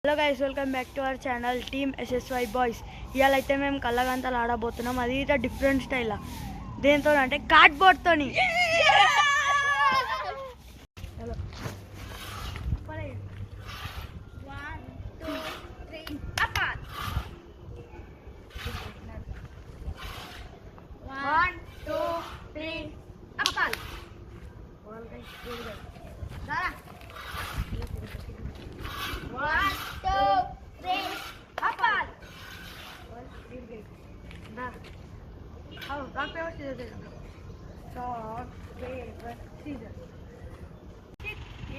Hello guys, welcome back to our channel team SSY boys. ఇవాళ అయితే మేము కళ్ళగంతలు ఆడబోతున్నాం. అది ఇట్లా డిఫరెంట్ స్టైల్. దేంతో అంటే కార్డ్బోర్డ్తోని.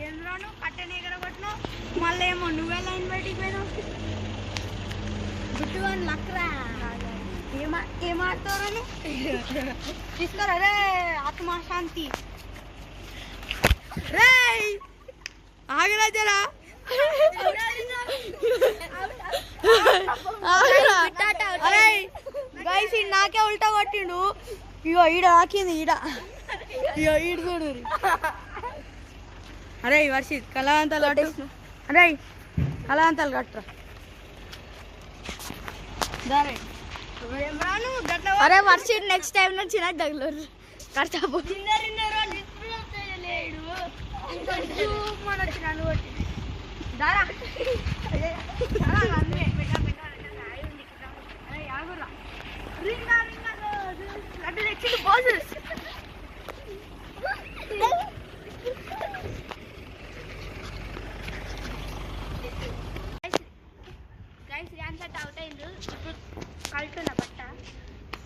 ఏంద్రాను కట్టెని ఎగరగొట్టినావు, మళ్ళీ ఏమో నువ్వే లైన్ బయటికి పోయినావు. గుడ్డు అని లక్రా ఏమాడతారని తీసుకోరా రే ఆత్మశాంతి. రే ఆగరా జరా, అరే గైస్ నాకే ఉల్టా కొట్టిండు. ఇగో ఈడ ఆకింది, ఇగో ఈడు చూడు. అరే వర్షిత్ కళాంతాలు కట్టు. అరే కళాంతాలు కట్టరా. అరే వర్షిత్ నెక్స్ట్ టైం నుంచి నాకు తగలరు కష్టపో.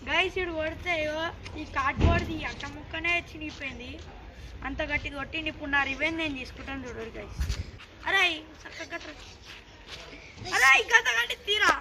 గైస్ ఇడు కొడితే ఈ కార్డ్బోర్డ్ది అట్ట ముక్కనే చినిగిపోయింది. అంత గట్టిగా కొట్టింది. ఇప్పుడు నా రివెంజ్ నేను తీసుకుంటాను చూడరు గైస్. అరే చక్కగా అరే గత గంట తీరా.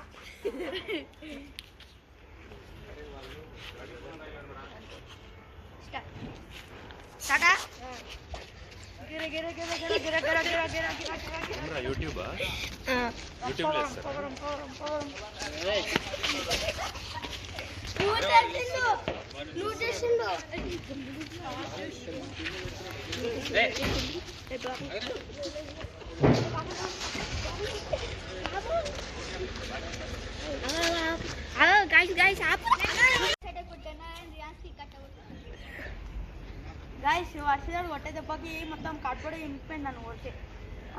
గైస్ వర్షాలు కొట్టే దెబ్బకి మొత్తం కట్టుబడి ఇంకిపోయింది నన్ను కొట్టే.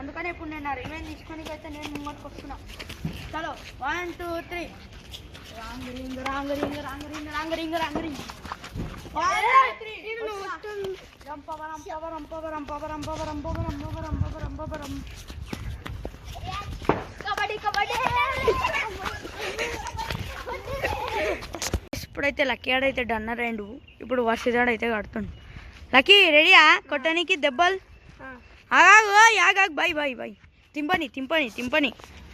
అందుకని ఇప్పుడు నేను నా రివెంజ్ తీసుకోనికి అయితే నేను ముంగటికి వస్తున్నా. చలో 1 2 3 wrong ring wrong ring wrong ring wrong ring wrong ring. ఇప్పుడైతే లక్కీ ఆడైతే డన్నర్ అయిండు. ఇప్పుడు వర్షాడు అయితే కడుతుండు. లక్కీ రెడీయా కొట్టడానికి దెబ్బలు? ఆగాగు ఆగాగు, బై బై బై. తింపని